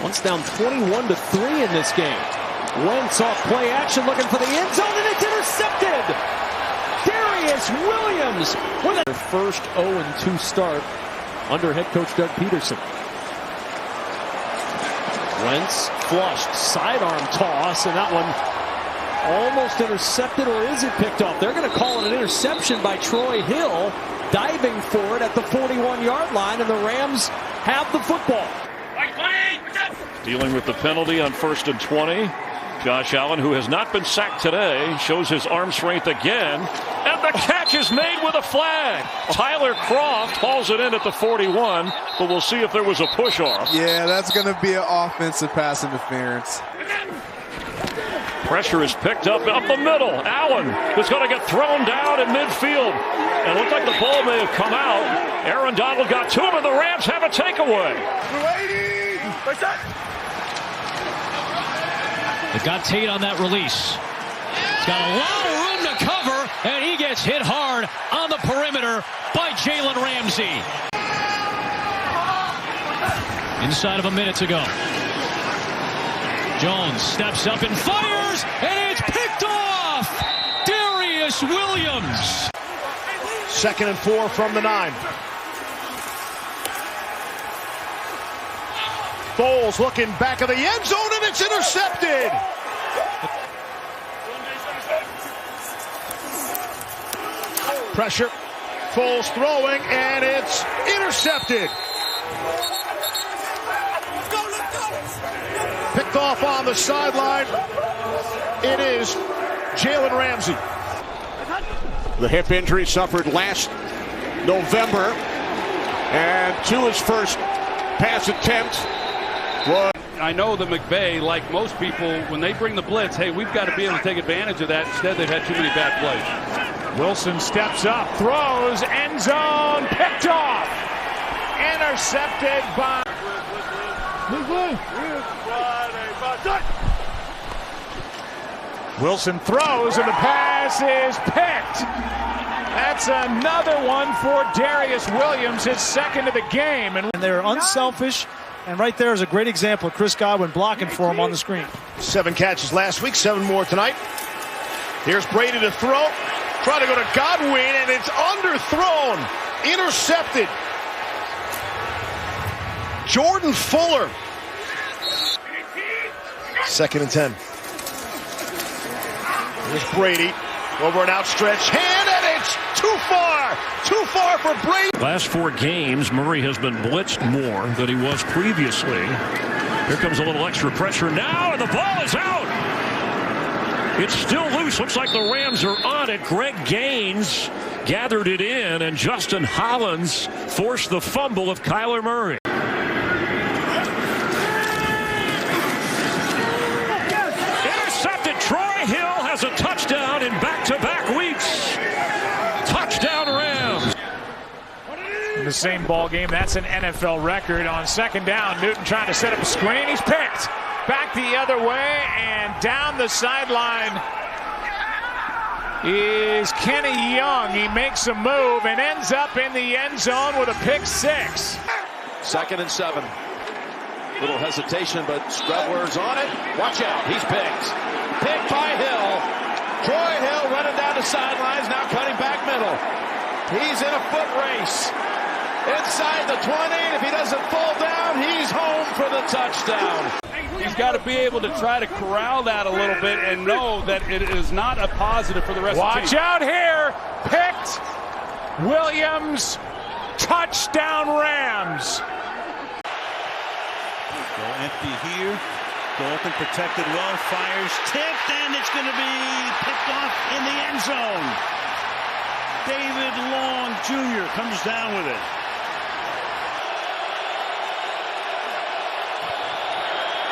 Once down 21-3 in this game. Wentz off play action looking for the end zone, and it's intercepted. Darius Williams with their first 0-2 start under head coach Doug Peterson. Wentz flushed, sidearm toss, and that one almost intercepted, or is it picked off? They're going to call it an interception by Troy Hill, diving for it at the 41-yard line, and the Rams have the football. Dealing with the penalty on 1st and 20. Josh Allen, who has not been sacked today, shows his arm strength again. And the catch is made with a flag. Tyler Croft hauls it in at the 41, but we'll see if there was a push-off. Yeah, that's going to be an offensive pass interference. Pressure is picked up the middle. Allen is going to get thrown down in midfield. And it looked like the ball may have come out. Aaron Donald got to him, and the Rams have a takeaway. They got Tate on that release. He's got a lot of room to cover, and he gets hit hard on the perimeter by Jalen Ramsey. Inside of a minute to go. Jones steps up and fires, and it's picked off! Darius Williams. 2nd and 4 from the 9. Foles looking back of the end zone, and it's intercepted. Pressure. Foles throwing, and it's intercepted. Picked off on the sideline. It is Jalen Ramsey. The hip injury suffered last November, and to his first pass attempt. I know that McVay, like most people, when they bring the blitz, hey, we've got to be able to take advantage of that. Instead, they've had too many bad plays. Wilson steps up, throws, end zone, picked off. Intercepted by... Wilson throws, and the pass is picked. That's another one for Darius Williams, his 2nd of the game. And they're unselfish, and right there is a great example of Chris Godwin blocking for him on the screen. 7 catches last week, 7 more tonight. Here's Brady to throw. Try to go to Godwin, and it's underthrown. Intercepted. Jordan Fuller. 2nd and 10. Here's Brady. Over an outstretched hand, and it's too far. Too far for Brady. Last 4 games, Murray has been blitzed more than he was previously. Here comes a little extra pressure now, and the ball is out. It's still loose. Looks like the Rams are on it. Greg Gaines gathered it in, and Justin Hollins forced the fumble of Kyler Murray. Intercepted. Troy Hill has a touchdown in back-to-back weeks. Touchdown Rams. In the same ball game, that's an NFL record. On 2nd down, Newton trying to set up a screen. He's picked. Back the other way, and down the sideline is Kenny Young. He makes a move and ends up in the end zone with a pick 6. 2nd and 7. Little hesitation, but Strebler's on it. Watch out, he's picked. Picked by Hill. Troy Hill running down the sidelines, now cutting back middle. He's in a foot race. Inside the 20, and if he doesn't fall down, he's home for the touchdown. He's got to be able to try to corral that a little bit and know that it is not a positive for the rest of the team. Watch out here. Picked. Williams. Touchdown Rams. Go empty here. Dalton protected well. Fires tipped, and it's going to be picked off in the end zone. David Long Jr. comes down with it.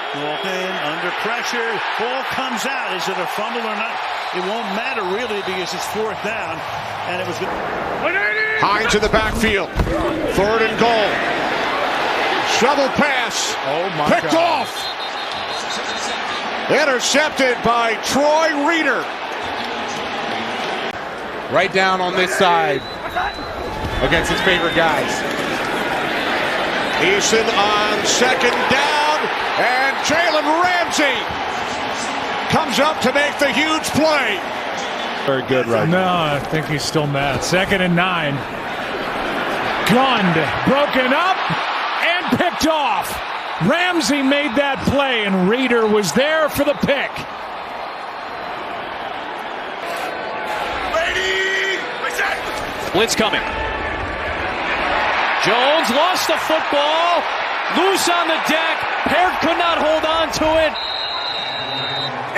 Dalton under pressure. Ball comes out. Is it a fumble or not? It won't matter really because it's 4th down. And it was good. Hines in the backfield. 3rd and goal. Shovel pass. Oh my Picked God. off. Intercepted by Troy Reeder. Right down on this side against his favorite guys. Eason on 2nd down. And Jalen Ramsey comes up to make the huge play. Very good right No, I think he's still mad. 2nd and 9. Gunned, broken up, and picked off. Ramsey made that play, and Reeder was there for the pick. Blitz coming. Jones lost the football. Loose on the deck. Peart could not hold on to it.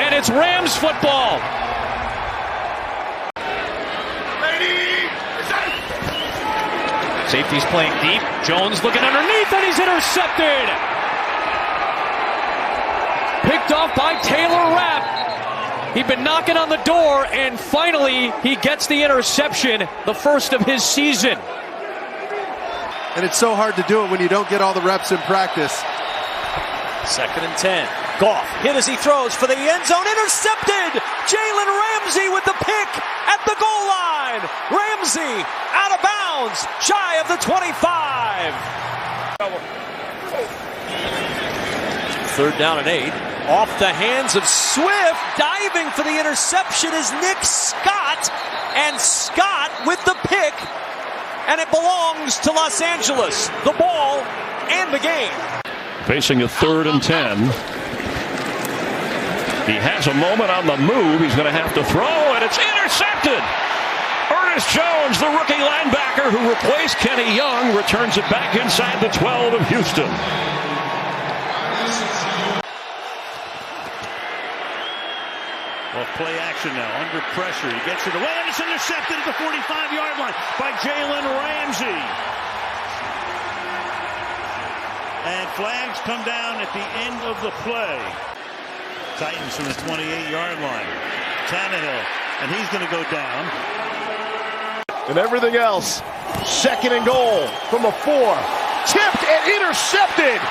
And it's Rams football. Safety's playing deep. Jones looking underneath, and he's intercepted. Picked off by Taylor Rapp. He'd been knocking on the door, and finally he gets the interception, the first of his season. And it's so hard to do it when you don't get all the reps in practice. 2nd and 10. Goff hit as he throws for the end zone. Intercepted! Jalen Ramsey with the pick at the goal line. Ramsey out of bounds, shy of the 25. 3rd down and 8. Off the hands of Swift. Diving for the interception is Nick Scott. And Scott with the pick. And it belongs to Los Angeles. The ball and the game. Facing a 3rd and 10. He has a moment on the move. He's going to have to throw, and it's intercepted. Ernest Jones, the rookie linebacker who replaced Kenny Young, returns it back inside the 12 of Houston. Well, play action now, under pressure. He gets it away, and it's intercepted at the 45-yard line by Jalen Ramsey. And flags come down at the end of the play. Titans from the 28-yard line. Tannehill, and he's going to go down. And everything else. 2nd and goal from the 4. Tipped and intercepted.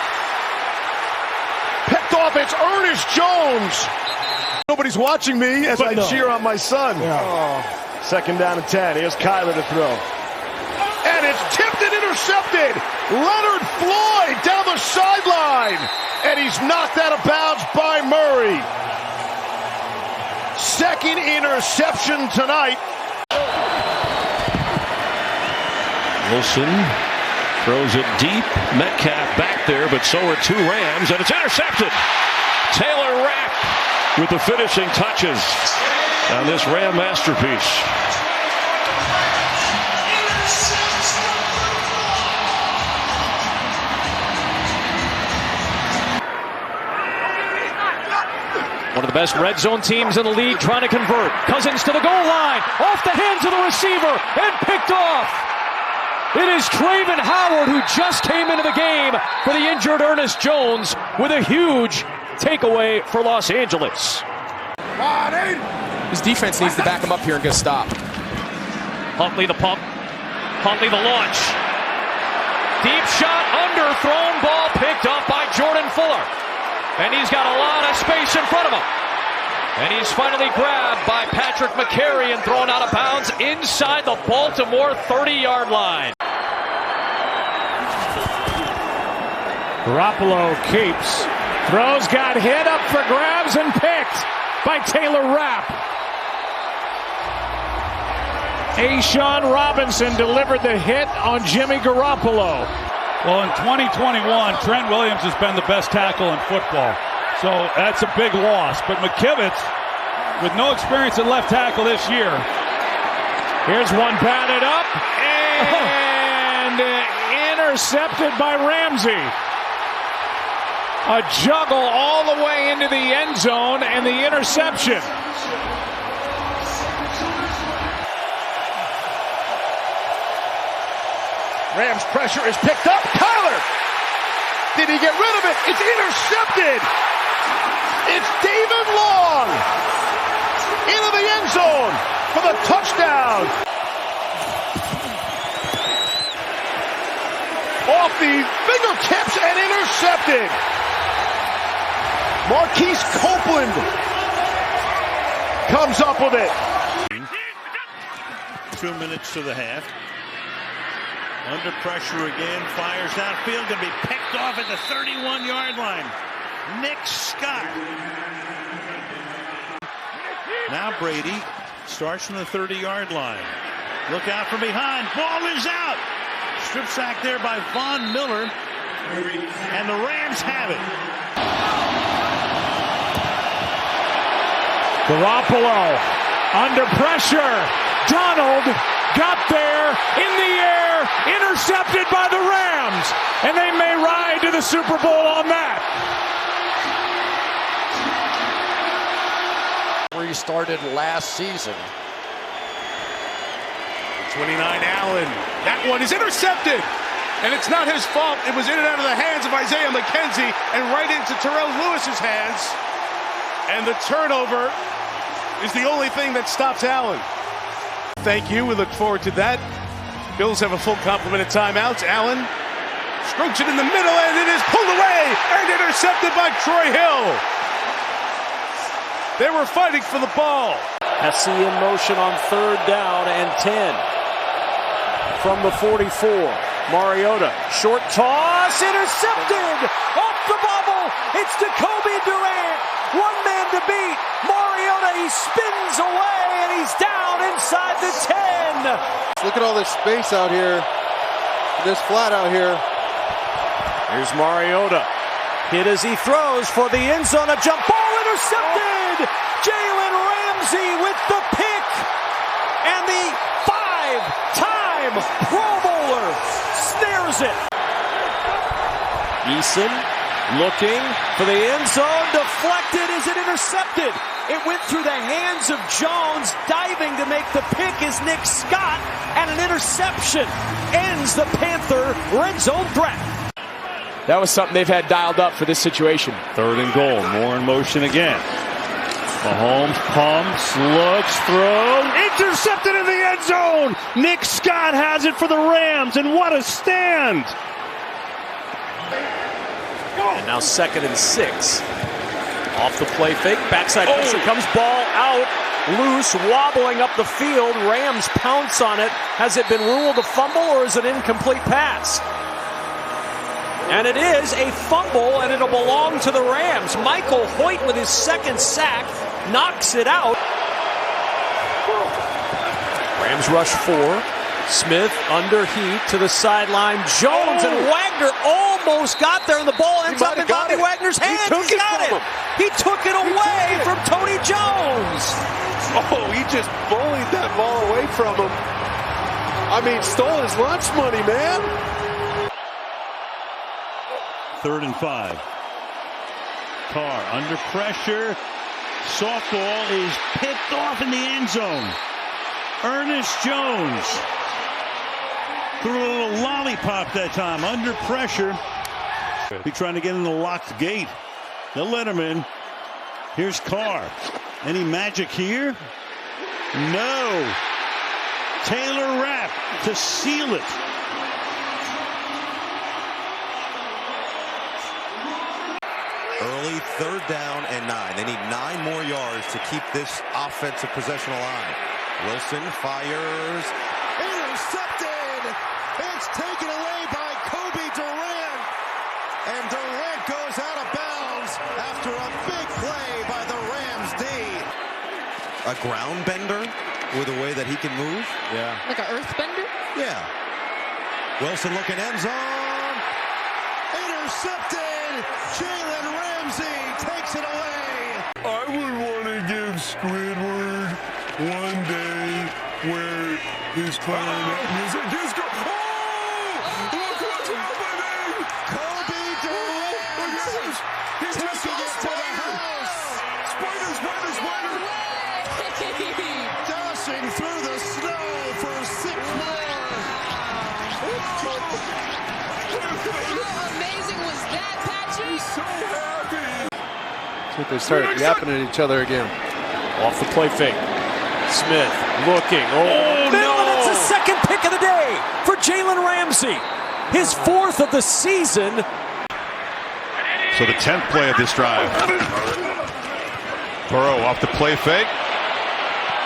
Picked off. It's Ernest Jones. Nobody's watching me as I cheer on my son. Yeah. 2nd down and 10. Here's Kyler to throw. And it's tipped and intercepted. Leonard Floyd down the sideline. And he's knocked out of bounds by Murray. 2nd interception tonight. Wilson throws it deep. Metcalf back there, but so are 2 Rams, and it's intercepted. Taylor Rapp with the finishing touches on this Ram masterpiece. One of the best red zone teams in the league trying to convert. Cousins to the goal line. Off the hands of the receiver and picked off. It is Traven Howard who just came into the game for the injured Ernest Jones with a huge takeaway for Los Angeles. His defense needs to back him up here and get a stop. Huntley the pump. Huntley the launch. Deep shot, underthrown ball picked up by Jordan Fuller. And he's got a lot of space in front of him. And he's finally grabbed by Patrick McCary and thrown out of bounds inside the Baltimore 30-yard line. Garoppolo keeps. Throws, got hit, up for grabs, and picked by Taylor Rapp. A'Shawn Robinson delivered the hit on Jimmy Garoppolo. Well, in 2021, Trent Williams has been the best tackle in football. So that's a big loss. But McKivitz, with no experience at left tackle this year. Here's one batted up and intercepted by Ramsey. A juggle all the way into the end zone and the interception. Rams pressure is picked up. Kyler! Did he get rid of it? It's intercepted! It's David Long! Into the end zone for the touchdown! Off the fingertips and intercepted! Marquise Copeland comes up with it. 2 minutes to the half. Under pressure again, fires downfield, going to be picked off at the 31-yard line. Nick Scott. Now Brady starts from the 30-yard line. Look out from behind. Ball is out. Strip sack there by Von Miller. And the Rams have it. Garoppolo under pressure. Donald got there in the air, intercepted by the Rams, and they may ride to the Super Bowl on that. Where he started last season. 29 Allen. That one is intercepted. And it's not his fault. It was in and out of the hands of Isaiah McKenzie and right into Terrell Lewis's hands. And the turnover is the only thing that stops Allen. Thank you. We look forward to that. Bills have a full complement of timeouts. Allen strokes it in the middle, and it is pulled away and intercepted by Troy Hill. They were fighting for the ball. Hesse in motion on 3rd down and 10. From the 44. Mariota, short toss, intercepted off the bubble. It's Jacoby Durant, one man to beat. Mariota, he spins away and he's down inside the 10. Look at all this space out here, this flat out here. Here's Mariota, hit as he throws for the end zone, a jump ball intercepted. Jalen Ramsey with the pick and the 5-time Pro Bowler snares it. Eason looking for the end zone, deflected. Is it intercepted? It went through the hands of Jones, diving to make the pick is Nick Scott, and an interception ends the Panther red zone threat. That was something they've had dialed up for this situation. 3rd and goal. Moore in motion again. Mahomes pumps, looks, throws, intercepted in the end zone. Nick Scott has it for the Rams, and what a stand! And now 2nd and 6. Off the play fake, backside pressure comes, ball out, loose, wobbling up the field. Rams pounce on it. Has it been ruled a fumble or is it an incomplete pass? And it is a fumble, and it'll belong to the Rams. Michael Hoyt with his 2nd sack knocks it out. Rams rush 4. Smith under heat to the sideline. Jones and Wagner almost got there, and the ball ends up in Bobby Wagner's hands. He got it. He took it away from Tony Jones. Oh, he just bullied that ball away from him. I mean, stole his lunch money, man. 3rd and 5. Carr under pressure. Softball is picked off in the end zone. Ernest Jones threw a little lollipop that time under pressure. He's trying to get in the locked gate. They'll let him in. Here's Carr. Any magic here? No. Taylor Rapp to seal it. Early 3rd down and 9. They need 9 more yards to keep this offensive possession alive. Wilson fires. Intercepted! It's taken away by Kobe Durant. And Durant goes out of bounds after a big play by the Rams D. A ground bender with the way that he can move. Yeah. Like an earth bender? Yeah. Wilson looking end zone. Intercepted! Jalen Ramsey takes it away. I would want to give Squidward one day where his clarinet music is going. Oh! Look what's happening! Kobe Durant! He's just taking it to the house! Spider! Dashing through the snow for 6 more! How amazing was that, Patrick? So happy! That's what they start yapping at each other again. Off the play fake. Smith looking. Oh no! That's the 2nd pick of the day for Jalen Ramsey. His 4th of the season. So the 10th play of this drive. Burrow off the play fake.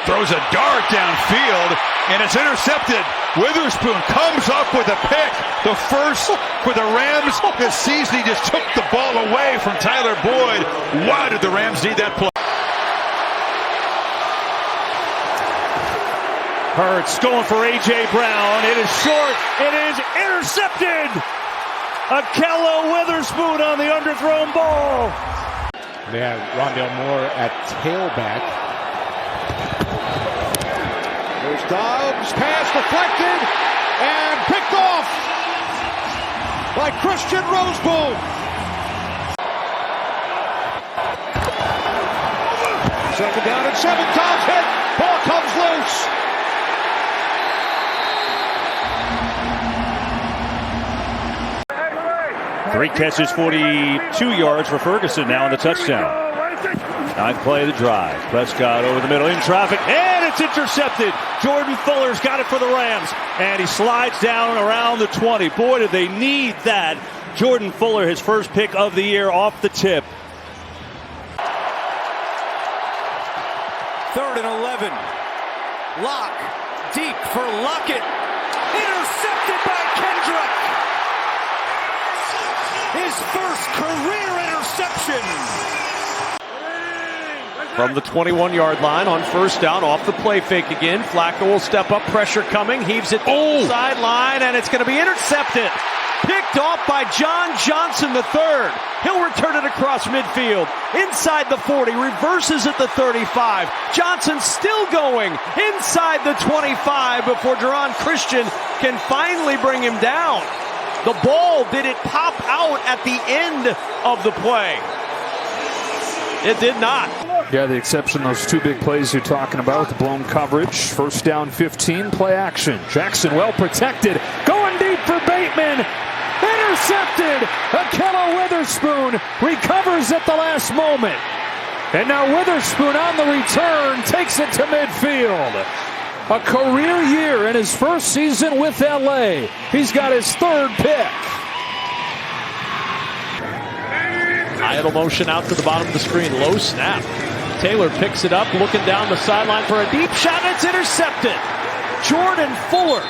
Throws a dart downfield, and it's intercepted Witherspoon comes up with a pick. The first for the Rams this season. He just took the ball away from Tyler Boyd. Why did the Rams need that play? Hurts going for A.J. Brown. It is short. It is intercepted. Akello Witherspoon on the underthrown ball. They have Rondale Moore at tailback. There's Dobbs, pass deflected, and picked off by Christian Roseboom. Second down and 7, Dobbs hit, ball comes loose. Three catches, 42 yards for Ferguson now in the touchdown. Ninth play of the drive. Prescott over the middle in traffic, and it's intercepted. Jordan Fuller's got it for the Rams, and he slides down around the 20. Boy, do they need that. Jordan Fuller, his first pick of the year, off the tip. 3rd and 11. Lock deep for Lockett. Intercepted by Kendrick. His first career interception. From the 21-yard line on first down, off the play fake again. Flacco will step up, pressure coming, heaves it to the sideline, and it's going to be intercepted. Picked off by John Johnson III. He'll return it across midfield, inside the 40, reverses at the 35. Johnson still going inside the 25 before Jerron Christian can finally bring him down. The ball, did it pop out at the end of the play? It did not. Yeah, the exception, those two big plays you're talking about, the blown coverage. First down 15, play action. Jackson well protected, going deep for Bateman. Intercepted. Akello Witherspoon recovers at the last moment. And now Witherspoon on the return takes it to midfield. A career year in his first season with LA. He's got his 3rd pick. Idle motion out to the bottom of the screen. Low snap. Taylor picks it up, looking down the sideline for a deep shot, and it's intercepted. Jordan Fuller.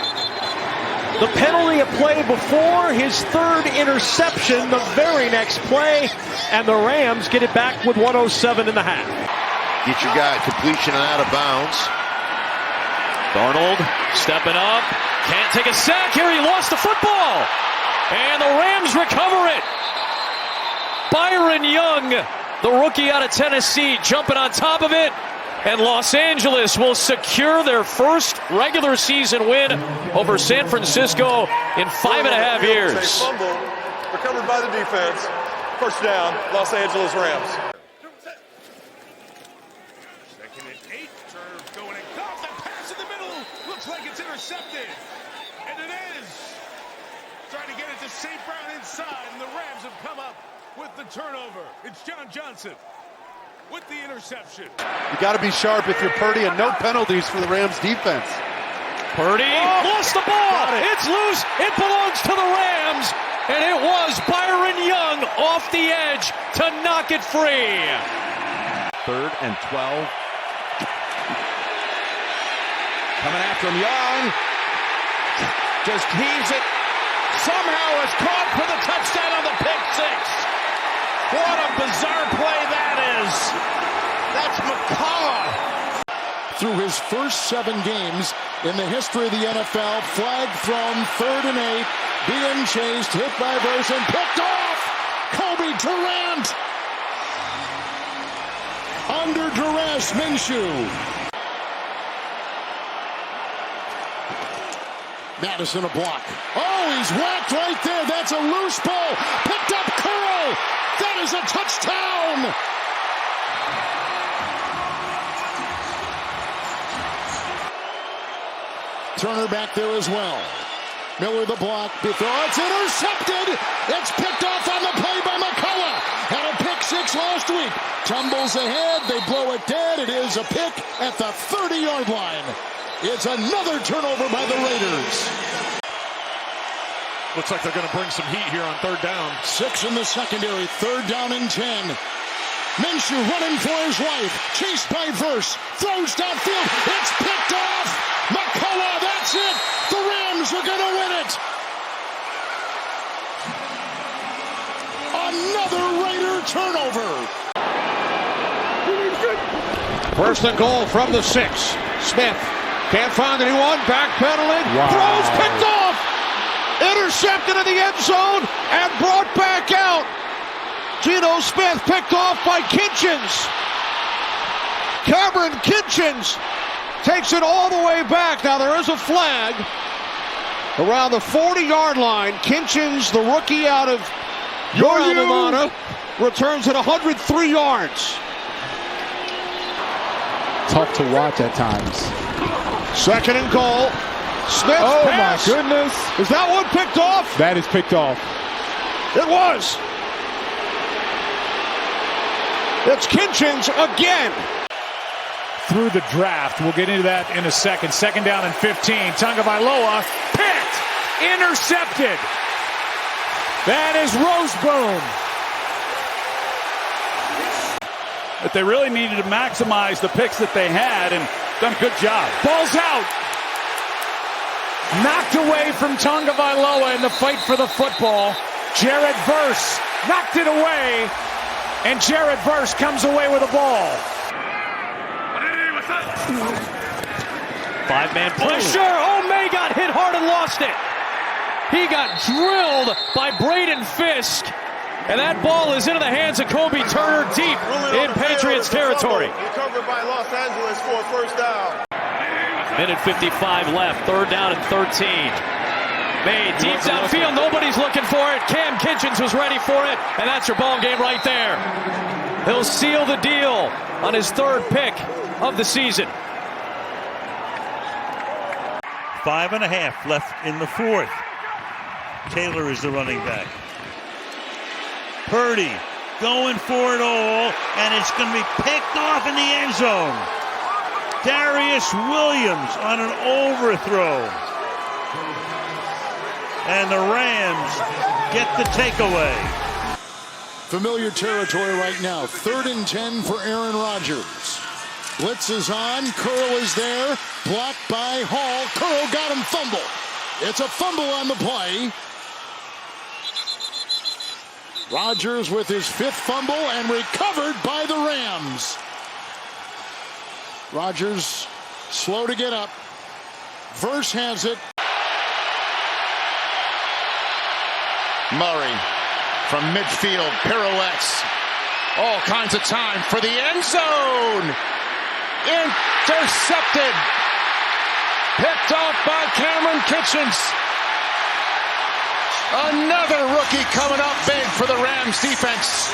The penalty of play before, his 3rd interception the very next play, and the Rams get it back with 1:07 in the half. Get your guy completion and out of bounds. Darnold stepping up, can't take a sack here, he lost the football, and the Rams recover it. Byron Young, the rookie out of Tennessee, jumping on top of it, and Los Angeles will secure their first regular season win over San Francisco in 5.5 years. Fumble recovered by the defense. First down, Los Angeles Rams. Second and 8. Serve going and caught the pass in the middle. Looks like it's intercepted. And it is. Trying to get it to St. Brown inside, and the Rams have come up with the turnover. It's John Johnson with the interception. You got to be sharp if you're Purdy, and no penalties for the Rams defense. Purdy lost the ball. It's loose. It belongs to the Rams, and it was Byron Young off the edge to knock it free. 3rd and 12. Coming after him, Young. Just heaves it. Somehow is caught for the touchdown on the pick six. What a bizarre play that is. That's McCullough. Through his first 7 games in the history of the NFL, flag thrown, 3rd and 8, being chased, hit by Verson, picked off. Kobe Durant. Under duress, Minshew. Madison a block. Oh, he's whacked right there. That's a loose ball. Picked up Curl. That is a touchdown. Turner back there as well. Miller the block. It's intercepted. It's picked off on the play by McCullough. Had a pick 6 last week. Tumbles ahead. They blow it dead. It is a pick at the 30-yard line. It's another turnover by the Raiders. Looks like they're going to bring some heat here on 3rd down. 6 in the secondary, 3rd down and 10. Minshew running for his life, chased by Verse, throws downfield, it's picked off. McCullough, that's it. The Rams Raiders are going to win it. Another Raider turnover. First and goal from the 6. Smith can't find anyone. Backpedaling. Wow. Throws picked off. Intercepted in the end zone and brought back out. Geno Smith picked off by Kitchens. Cameron Kitchens takes it all the way back. Now there is a flag around the 40-yard line. Kitchens, the rookie out of your alma mater, returns at 103 yards. Tough to watch at times. Second and goal. Smith's pass. My goodness. Is that one picked off? That is picked off. It was. It's Kitchens again. Through the draft. We'll get into that in a second. Second down and 15. Tagovailoa picked. Intercepted. That is Roseboom. But they really needed to maximize the picks that they had and done a good job. Ball's out. Knocked away from Tagovailoa in the fight for the football. Jared Verse knocked it away. And Jared Verse comes away with the ball. Five-man pressure. Oh, May got hit hard and lost it. He got drilled by Braden Fisk. And that ball is into the hands of Kobe Turner deep in Patriots territory. Recovered by Los Angeles for a first down. Minute 55 left. Third down and 13. May deep downfield. Nobody's looking for it. Cam Kitchens was ready for it. And that's your ball game right there. He'll seal the deal on his third pick of the season. 5.5 left in the fourth. Taylor is the running back. Purdy going for it all, and it's going to be picked off in the end zone. Darius Williams on an overthrow. And the Rams get the takeaway. Familiar territory right now. 3rd and 10 for Aaron Rodgers. Blitz is on. Curl is there. Blocked by Hall. Curl got him fumble. It's a fumble on the play. Rodgers with his 5th fumble and recovered by the Rams. Rodgers slow to get up. Verse has it. Murray from midfield pirouettes. All kinds of time for the end zone. Intercepted. Picked off by Cameron Kitchens. Another rookie coming up big for the Rams defense.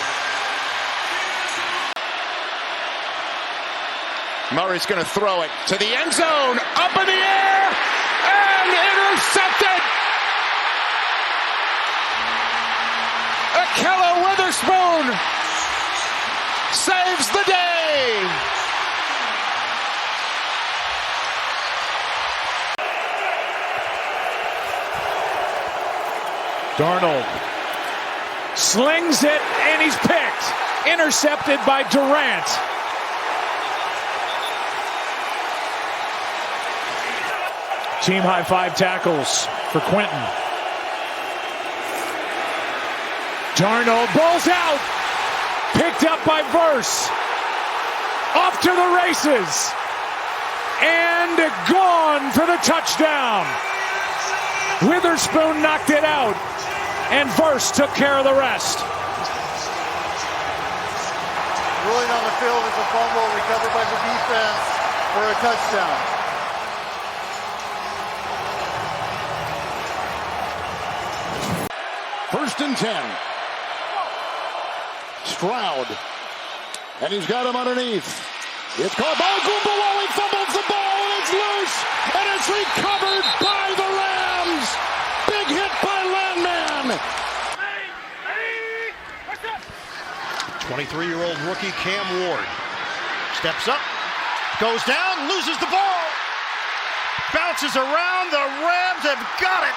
Murray's going to throw it to the end zone. Up in the air. And intercepted. Ahkello Witherspoon saves the day. Darnold slings it, and he's picked. Intercepted by Durant. Team high 5 tackles for Quentin. Darnold, ball's out. Picked up by Verse. Off to the races. And gone for the touchdown. Witherspoon knocked it out. And Verse took care of the rest. Ruling on the field is a fumble recovered by the defense for a touchdown. First and 10. Stroud. And he's got him underneath. It's caught by Gumbawali. Fumbles the ball and it's loose. And it's recovered by the Rams. Big hit by Landman. 23-year-old rookie Cam Ward steps up, goes down, loses the ball, bounces around. The Rams have got it.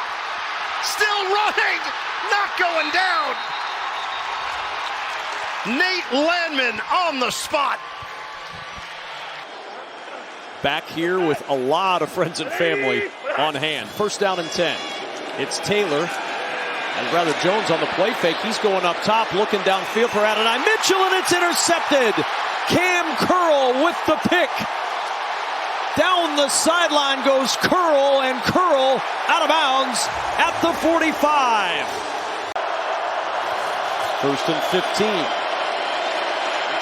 Still running, not going down. Nate Landman on the spot. back here with a lot of friends and family on hand. First down and 10. It's Taylor. And rather Jones on the play fake. He's going up top, looking downfield for Adonai Mitchell, and it's intercepted. Cam Curl with the pick. Down the sideline goes Curl, and Curl out of bounds at the 45. First and 15.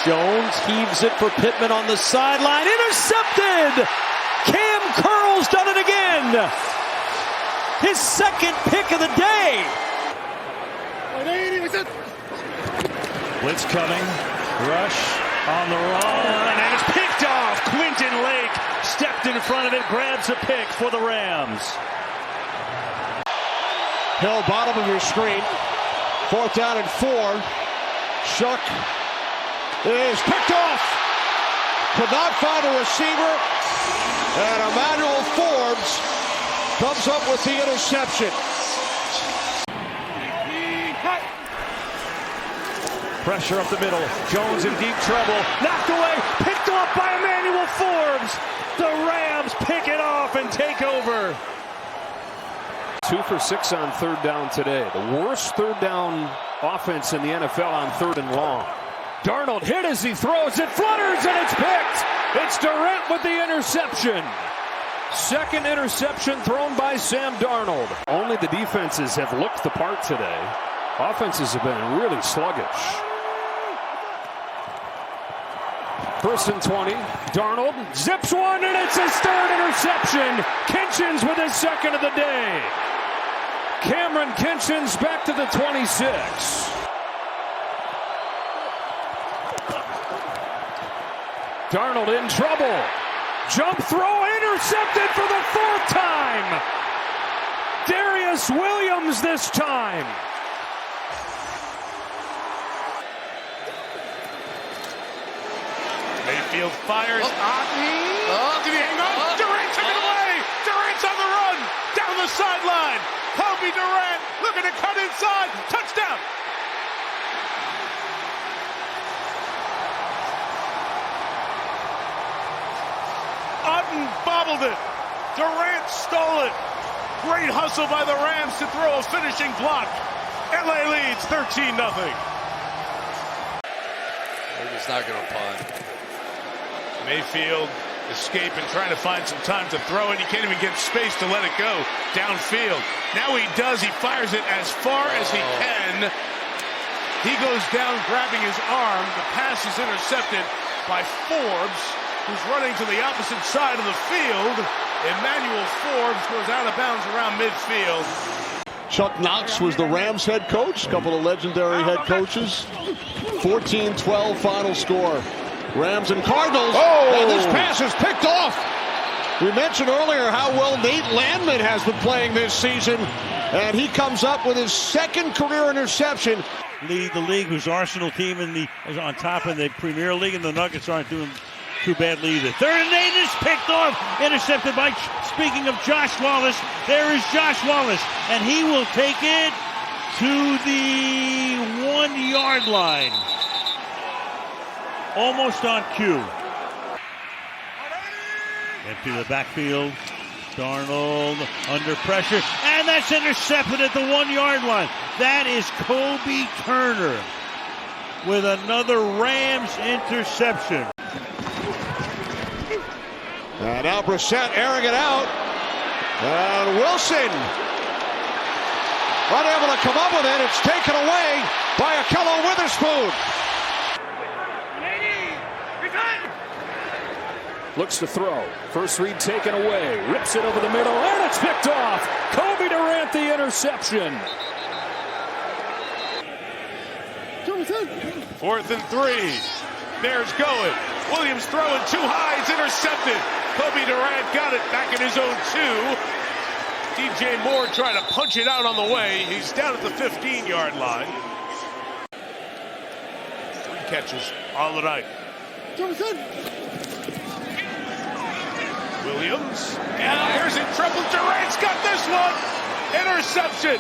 Jones heaves it for Pittman on the sideline. Intercepted! Cam Curl's done it again. His second pick of the day. Blitz coming. Rush on the run, and it's picked off. Quinton Lake stepped in front of it, grabs a pick for the Rams. Hill, bottom of your screen. 4th down and 4. Shook is picked off. Could not find a receiver. And Emmanuel Forbes comes up with the interception. Pressure up the middle. Jones in deep trouble. Knocked away. Picked off by Emmanuel Forbes. The Rams pick it off and take over. 2 for 6 on 3rd down today. The worst 3rd down offense in the NFL on 3rd and long. Darnold hit as he throws. It flutters and it's picked. It's Durant with the interception. Second interception thrown by Sam Darnold. Only the defenses have looked the part today. Offenses have been really sluggish. 1st and 20. Darnold zips one, and it's his 3rd interception. Kitchens with his 2nd of the day. Cameron Kitchens back to the 26. Darnold in trouble. Jump throw intercepted for the 4th time. Darius Williams this time. Mayfield fires. Did he hang on? Durant took it away. Durant's on the run. Down the sideline. Kobe Durant looking to cut inside. Touchdown. Otten bobbled it. Durant stole it. Great hustle by the Rams to throw a finishing block. LA leads 13-0. He's not going to punt. Mayfield escaping, trying to find some time to throw it. He can't even get space to let it go downfield. Now he does. He fires it as far as he can. He goes down, grabbing his arm. The pass is intercepted by Forbes, who's running to the opposite side of the field. Emmanuel Forbes goes out of bounds around midfield. Chuck Knox was the Rams head coach. A couple of legendary head coaches. 14-12 final score. Rams and Cardinals. And this pass is picked off. We mentioned earlier how well Nate Landman has been playing this season. And he comes up with his 2nd career interception. Lead the league, whose Arsenal team is on top in the Premier League, and the Nuggets aren't doing too badly either. 3rd and 8 is picked off. Intercepted by, speaking of Josh Wallace, there is Josh Wallace. And he will take it to the 1-yard line. Almost on cue. Empty the backfield. Darnold under pressure. And that's intercepted at the 1-yard line. That is Kobe Turner with another Rams interception. And now Brissett airing it out. And Wilson unable to come up with it. It's taken away by Akello Witherspoon. Looks to throw. First read taken away. Rips it over the middle, and it's picked off. Kobe Durant, the interception. 4th and 3. Bears going. Williams throwing too high. It's intercepted. Kobe Durant got it back in his own 2. DJ Moore trying to punch it out on the way. He's down at the 15-yard line. 3 catches on the night. Williams. And here's in trouble. Durant's got this one. Interception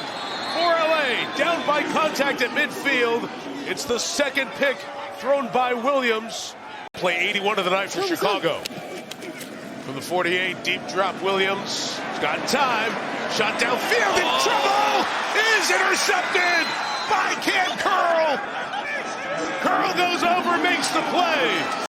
for LA. Down by contact at midfield. It's the 2nd pick thrown by Williams. Play 81 of the night for Chicago. From the 48, deep drop, Williams. He's got time. Shot downfield in trouble. Is intercepted by Cam Curl. Curl goes over, makes the play.